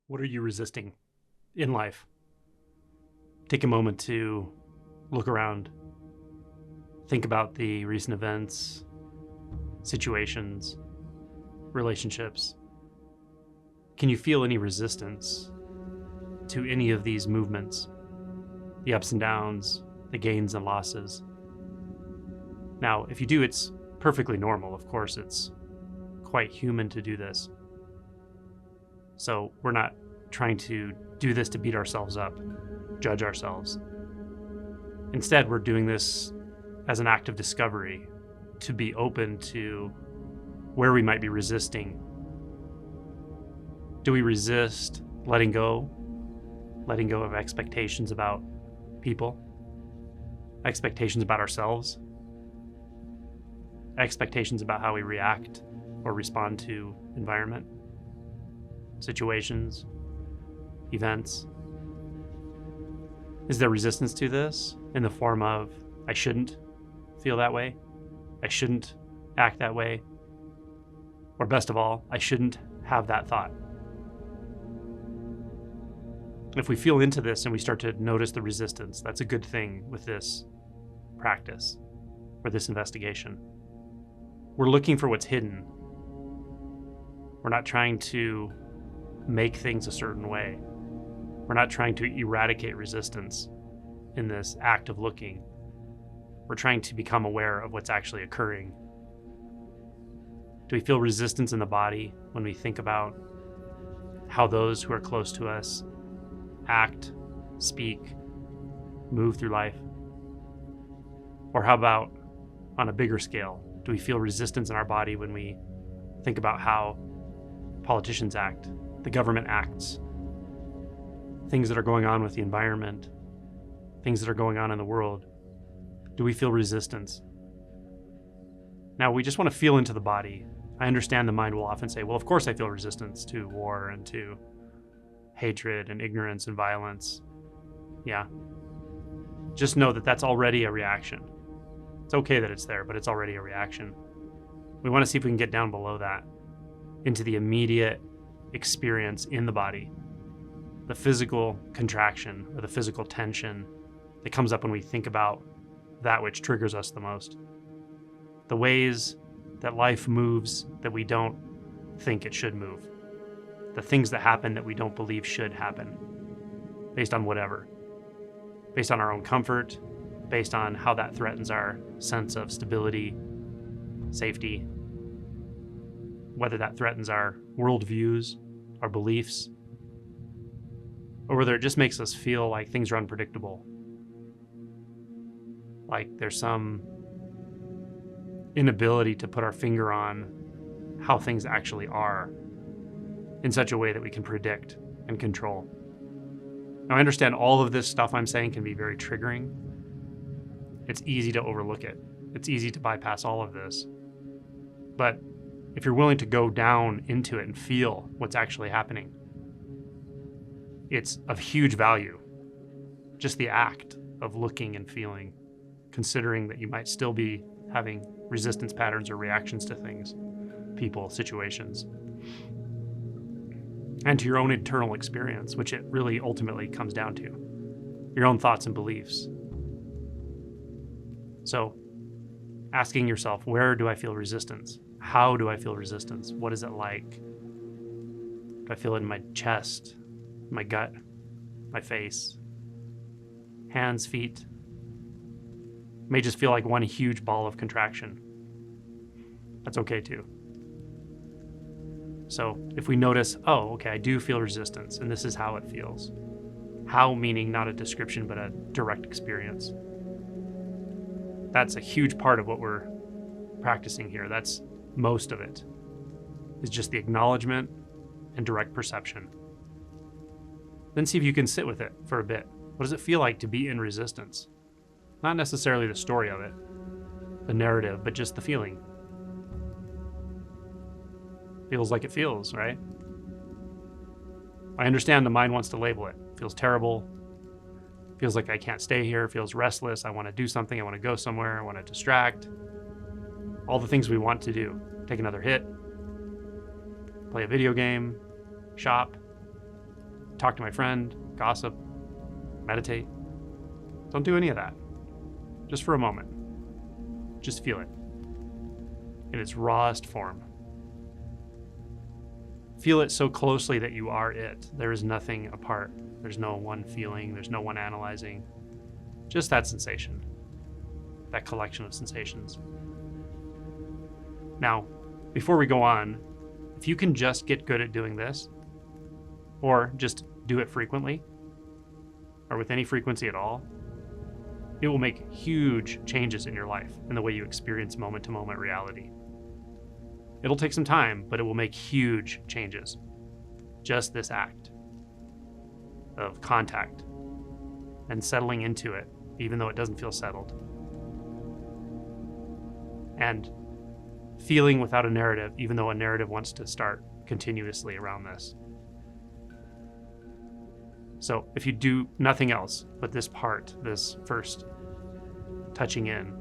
What are you resisting in life? Take a moment to look around. Think about the recent events, situations, relationships. Can you feel any resistance to any of these movements? The ups and downs, the gains and losses. Now, if you do, it's perfectly normal. Of course, it's quite human to do this. So we're not trying to do this to beat ourselves up, judge ourselves. Instead, we're doing this as an act of discovery, to be open to where we might be resisting. Do we resist letting go of expectations about people, expectations about ourselves, expectations about how we react or respond to environment, situations, events? Is there resistance to this in the form of, I shouldn't feel that way, I shouldn't act that way, or best of all, I shouldn't have that thought? If we feel into this and we start to notice the resistance, that's a good thing with this practice or this investigation. We're looking for what's hidden. We're not trying to make things a certain way. We're not trying to eradicate resistance in this act of looking. We're trying to become aware of what's actually occurring. Do we feel resistance in the body when we think about how those who are close to us act, speak, move through life? Or how about on a bigger scale? Do we feel resistance in our body when we think about how politicians act, the government acts, things that are going on with the environment, things that are going on in the world? Do we feel resistance? Now, we just want to feel into the body. I understand the mind will often say, well, of course I feel resistance to war and to hatred and ignorance and violence. Yeah. Just know that that's already a reaction. It's okay that it's there, but it's already a reaction. We want to see if we can get down below that, into the immediate experience in the body, the physical contraction or the physical tension that comes up when we think about that which triggers us the most. The ways that life moves that we don't think it should move. The things that happen that we don't believe should happen, based on whatever. Based on our own comfort, based on how that threatens our sense of stability, safety, whether that threatens our worldviews, our beliefs, or whether it just makes us feel like things are unpredictable. Like there's some inability to put our finger on how things actually are in such a way that we can predict and control. Now, I understand all of this stuff I'm saying can be very triggering. It's easy to overlook it. It's easy to bypass all of this. But if you're willing to go down into it and feel what's actually happening, it's of huge value. Just the act of looking and feeling, considering that you might still be having resistance patterns or reactions to things, people, situations, and to your own internal experience, which it really ultimately comes down to, your own thoughts and beliefs. So asking yourself, where do I feel resistance? How do I feel resistance? What is it like? Do I feel it in my chest, my gut, my face, hands, feet? It may just feel like one huge ball of contraction. That's okay too. So if we notice, oh, okay, I do feel resistance, and this is how it feels. How meaning not a description, but a direct experience. That's a huge part of what we're practicing here. That's most of it, is just the acknowledgement and direct perception. Then see if you can sit with it for a bit. What does it feel like to be in resistance? Not necessarily the story of it, the narrative, but just the feeling. Feels like it feels, right? I understand the mind wants to label it. Feels terrible. Feels like I can't stay here. Feels restless. I want to do something. I want to go somewhere. I want to distract. All the things we want to do. Take another hit. Play a video game. Shop. talk to my friend, gossip, meditate. Don't do any of that. Just for a moment. Just feel it in its rawest form. Feel it so closely that you are it. There is nothing apart. There's no one feeling. There's no one analyzing. Just that sensation. That collection of sensations. Now, before we go on, if you can just get good at doing this, or just do it frequently, or with any frequency at all, it will make huge changes in your life and the way you experience moment-to-moment reality. It'll take some time, but it will make huge changes. Just this act of contact and settling into it, even though it doesn't feel settled. And feeling without a narrative, even though a narrative wants to start continuously around this. So if you do nothing else but this part, this first touching in,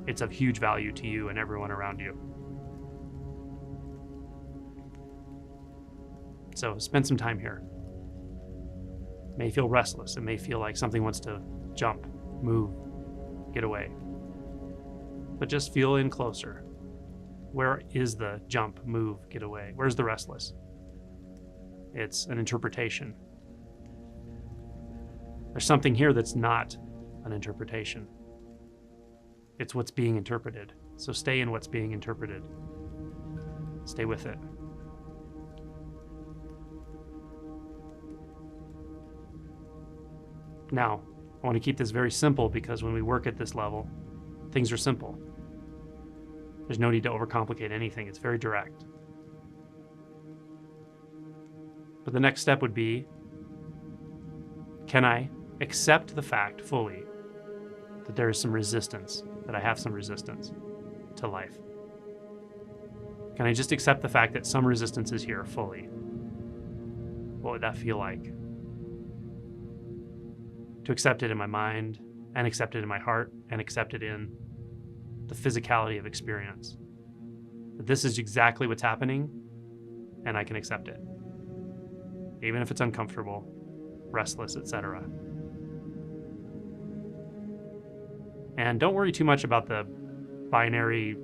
it's of huge value to you and everyone around you. So spend some time here. It may feel restless. It may feel like something wants to jump, move, get away. But just feel in closer. Where is the jump, move, get away? Where's the restless? It's an interpretation. There's something here that's not an interpretation. It's what's being interpreted. So stay in what's being interpreted. Stay with it. Now, I want to keep this very simple because when we work at this level, things are simple. There's no need to overcomplicate anything. It's very direct. But the next step would be, can I accept the fact fully that there is some resistance, that I have some resistance to life? Can I just accept the fact that some resistance is here fully? What would that feel like? To accept it in my mind, and accept it in my heart, and accept it in the physicality of experience. That this is exactly what's happening, and I can accept it. Even if it's uncomfortable, restless, etc. And don't worry too much about the binary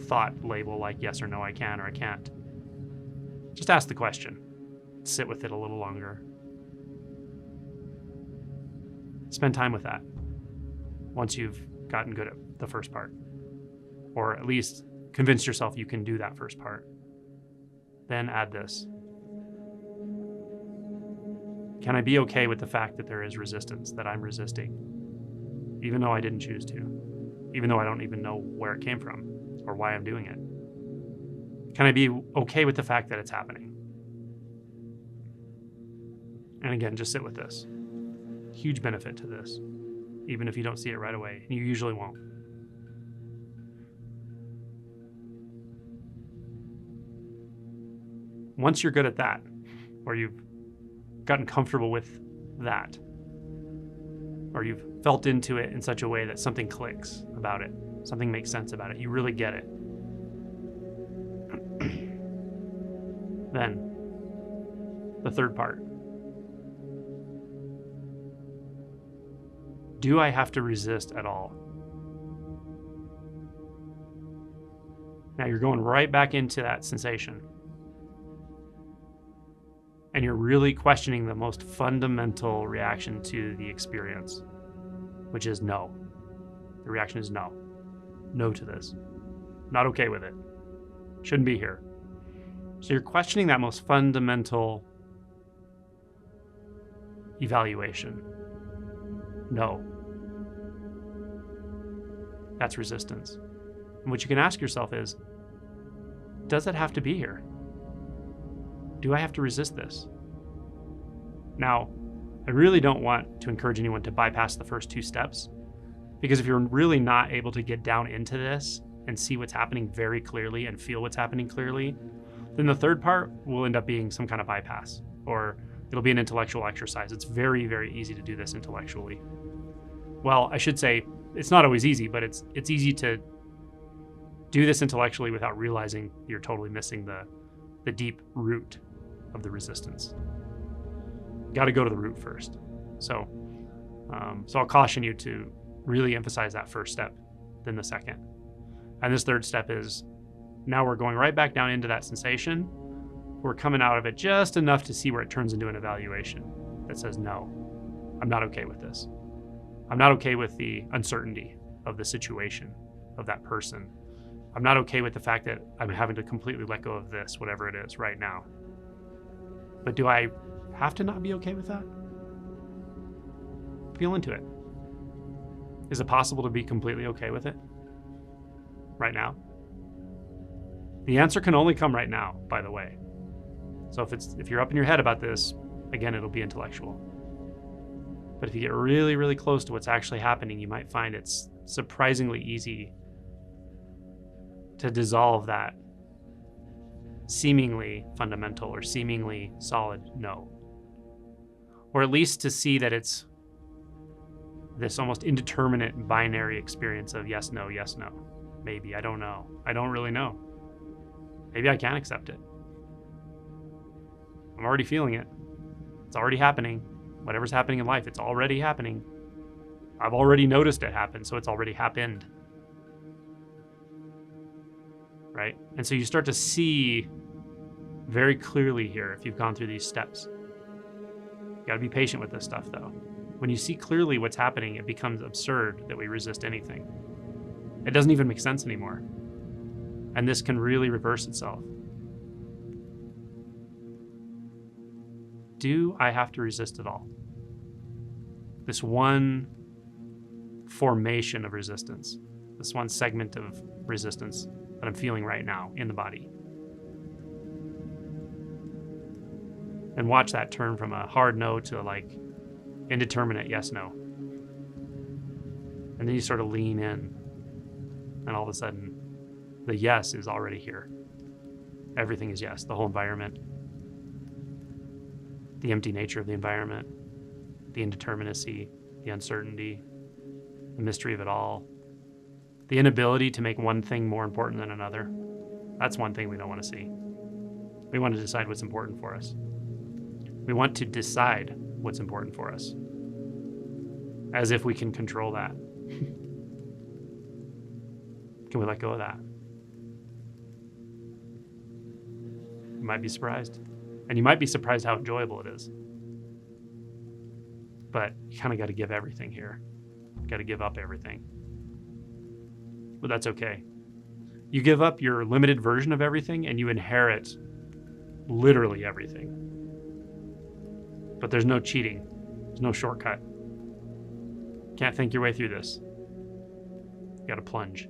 thought label like yes or no, I can or I can't. Just ask the question. Sit with it a little longer. Spend time with that once you've gotten good at the first part, or at least convince yourself you can do that first part. Then add this. Can I be okay with the fact that there is resistance, that I'm resisting, even though I didn't choose to, even though I don't even know where it came from or why I'm doing it? Can I be okay with the fact that it's happening? And again, just sit with this. Huge benefit to this, even if you don't see it right away. You usually won't. Once you're good at that, or you've gotten comfortable with that, or you've felt into it in such a way that something clicks about it, something makes sense about it, you really get it, then the third part. Do I have to resist at all? Now you're going right back into that sensation. And you're really questioning the most fundamental reaction to the experience, which is no. The reaction is no. No to this. Not okay with it. Shouldn't be here. So you're questioning that most fundamental evaluation. No. That's resistance. And what you can ask yourself is, does it have to be here? Do I have to resist this? Now, I really don't want to encourage anyone to bypass the first two steps, because if you're really not able to get down into this and see what's happening very clearly and feel what's happening clearly, then the third part will end up being some kind of bypass, or it'll be an intellectual exercise. It's very, very easy to do this intellectually. Well, I should say, it's not always easy, but it's easy to do this intellectually without realizing you're totally missing the deep root of the resistance. Got to go to the root first. So I'll caution you to really emphasize that first step, then the second. And this third step is, now we're going right back down into that sensation. We're coming out of it just enough to see where it turns into an evaluation that says, no, I'm not okay with this. I'm not okay with the uncertainty of the situation, of that person. I'm not okay with the fact that I'm having to completely let go of this, whatever it is right now. But do I have to not be okay with that? Feel into it. Is it possible to be completely okay with it right now? The answer can only come right now, by the way. So if you're up in your head about this, again, it'll be intellectual. But if you get really, really close to what's actually happening, you might find it's surprisingly easy to dissolve that seemingly fundamental or seemingly solid no. Or at least to see that it's this almost indeterminate binary experience of yes, no, maybe, I don't know. I don't really know. Maybe I can't accept it. I'm already feeling it. It's already happening. Whatever's happening in life, it's already happening. I've already noticed it happen, so it's already happened. Right? And so you start to see very clearly here if you've gone through these steps. You gotta be patient with this stuff though. When you see clearly what's happening, it becomes absurd that we resist anything. It doesn't even make sense anymore. And this can really reverse itself. Do I have to resist it all? This one formation of resistance, this one segment of resistance that I'm feeling right now in the body. And watch that turn from a hard no to like indeterminate yes, no. And then you sort of lean in, and all of a sudden the yes is already here. Everything is yes, the whole environment, the empty nature of the environment, the indeterminacy, the uncertainty, the mystery of it all, the inability to make one thing more important than another. That's one thing we don't want to see. We want to decide what's important for us. We want to decide what's important for us, as if we can control that. Can we let go of that? You might be surprised. And you might be surprised how enjoyable it is. But you kind of got to give everything here. You got to give up everything. But that's okay. You give up your limited version of everything and you inherit literally everything. But there's no cheating. There's no shortcut. Can't think your way through this. You got to plunge.